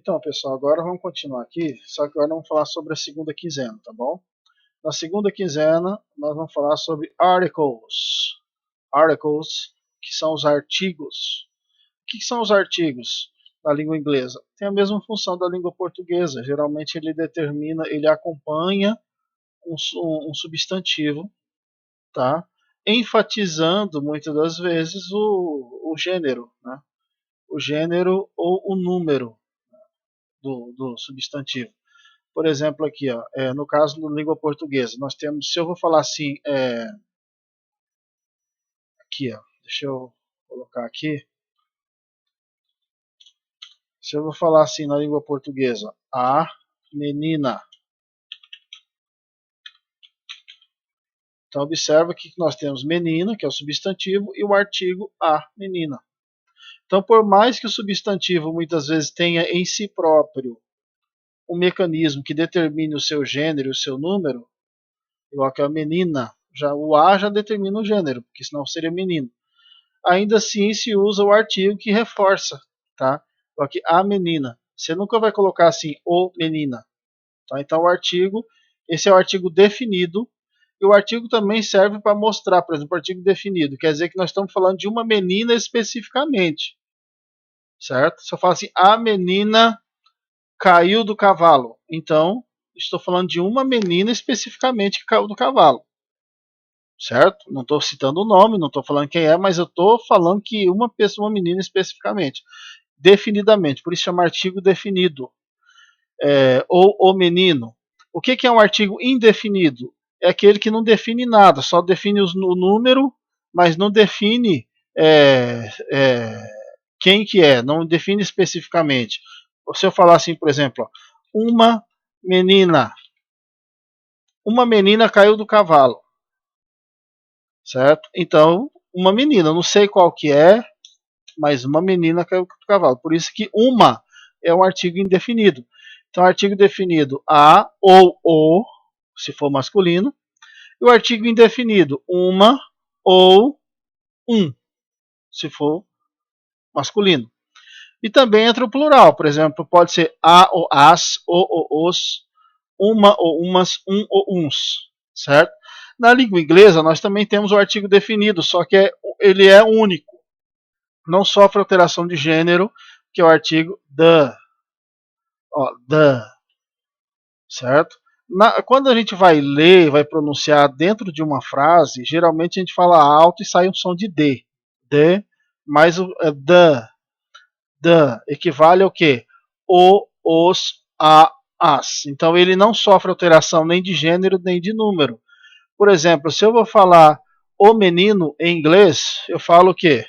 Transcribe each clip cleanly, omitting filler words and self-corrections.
Então, pessoal, agora vamos continuar aqui, só que agora vamos falar sobre a segunda quinzena, tá bom? Na segunda quinzena, nós vamos falar sobre articles. Articles, que são os artigos. O que são os artigos na língua inglesa? Tem a mesma função da língua portuguesa. Geralmente ele determina, ele acompanha um substantivo, tá? Enfatizando muitas das vezes o gênero, né? O gênero ou o número do substantivo. Por exemplo, aqui, ó, no caso da língua portuguesa, nós temos, se eu vou falar assim, aqui, ó, deixa eu colocar aqui, se eu vou falar assim na língua portuguesa, a menina. Então observa que nós temos menina, que é o substantivo, e o artigo a menina. Então, por mais que o substantivo muitas vezes tenha em si próprio um mecanismo que determine o seu gênero e o seu número, igual que a menina, já, o a já determina o gênero, porque senão seria menino. Ainda assim se usa o artigo que reforça, tá? Igual que a menina. Você nunca vai colocar assim, o menina. Tá? Então o artigo, esse é o artigo definido, e o artigo também serve para mostrar, por exemplo, o artigo definido, quer dizer que nós estamos falando de uma menina especificamente, certo? Se eu falar assim, a menina caiu do cavalo, então estou falando de uma menina especificamente que caiu do cavalo, certo? Não estou citando o nome, não estou falando quem é, mas eu estou falando que uma pessoa, uma menina especificamente, definidamente, por isso chama artigo definido, ou o menino. O que é um artigo indefinido? É aquele que não define nada, só define o número, mas não define quem que é, não define especificamente. Se eu falar assim, por exemplo, uma menina caiu do cavalo, certo? Então, uma menina, não sei qual que é, mas uma menina caiu do cavalo. Por isso que uma é um artigo indefinido. Então, artigo definido a ou o, se for masculino, e o artigo indefinido uma ou um, se for masculino. E também entra o plural, por exemplo, pode ser a ou as, o ou os, uma ou umas, um ou uns, certo? Na língua inglesa nós também temos o artigo definido, só que ele é único. Não sofre alteração de gênero, que é o artigo the. Ó, the, certo? Quando a gente vai ler, vai pronunciar dentro de uma frase, geralmente a gente fala alto e sai um som de D. D, mas o the equivale ao quê? O, os, a, as. Então ele não sofre alteração nem de gênero nem de número. Por exemplo, se eu vou falar o menino em inglês, eu falo o quê?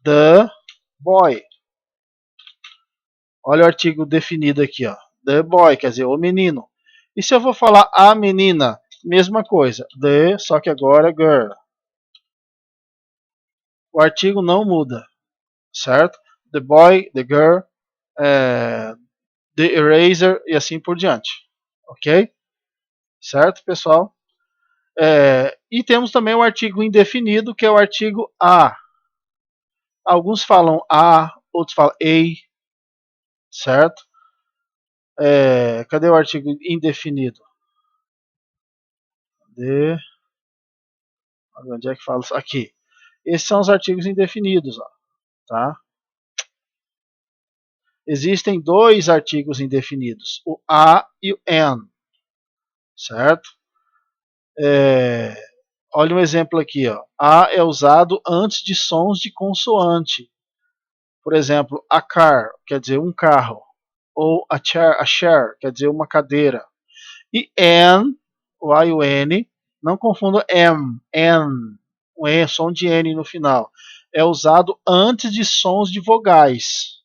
The boy. Olha o artigo definido aqui, ó. The boy, quer dizer, o menino. E se eu vou falar a menina, mesma coisa. The, só que agora girl. O artigo não muda, certo? The boy, the girl, the eraser e assim por diante. Ok? Certo, pessoal? E temos também o artigo indefinido, que é o artigo a. Alguns falam a, outros falam a, certo? Cadê o artigo indefinido? Cadê? Onde é que fala isso? Aqui. Esses são os artigos indefinidos, ó, tá? Existem dois artigos indefinidos, o a e o an, certo? Olha um exemplo aqui, ó. A é usado antes de sons de consoante. Por exemplo, a car quer dizer um carro, ou a chair quer dizer uma cadeira. E an, o a e o n, não confunda som de n no final. É usado antes de sons de vogais,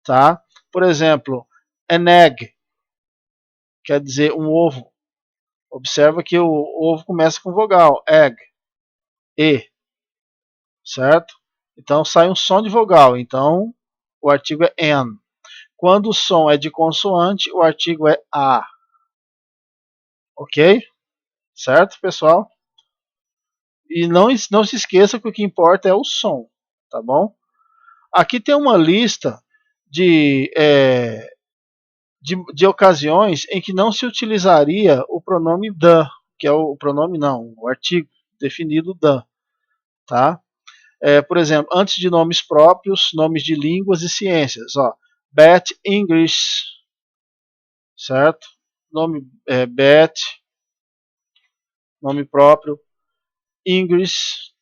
tá? Por exemplo, an egg quer dizer um ovo. Observa que o ovo começa com vogal, egg, e, certo? Então sai um som de vogal, então o artigo é an. Quando o som é de consoante, o artigo é a. Ok? Certo, pessoal? E não se esqueça que o que importa é o som, tá bom? Aqui tem uma lista de ocasiões em que não se utilizaria o pronome the, que é o pronome não, o artigo definido the, tá? Por exemplo, antes de nomes próprios, nomes de línguas e ciências, ó, Beth English, certo? Nome Beth, nome próprio, English,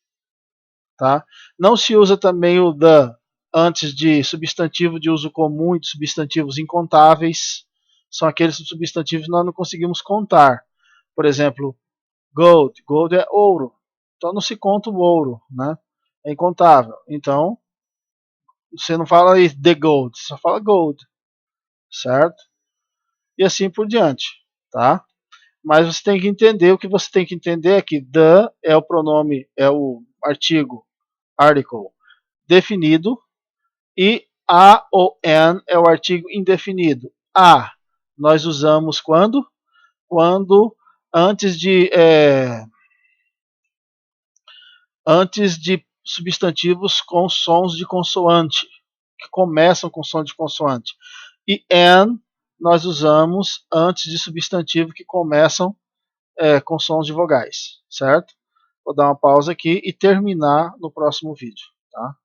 tá? Não se usa também o the antes de substantivo de uso comum e de substantivos incontáveis. São aqueles substantivos que nós não conseguimos contar. Por exemplo, gold. Gold é ouro. Então não se conta o ouro, né? É incontável. Então, você não fala aí the gold, só fala gold, certo? E assim por diante, tá? Mas você tem que entender, o que você tem que entender é que the é o pronome, é o artigo, article, definido, e a ou an é o artigo indefinido. A nós usamos quando? Quando antes de substantivos com sons de consoante, que começam com som de consoante. E an nós usamos antes de substantivo que começam com sons de vogais, certo? Vou dar uma pausa aqui e terminar no próximo vídeo, tá?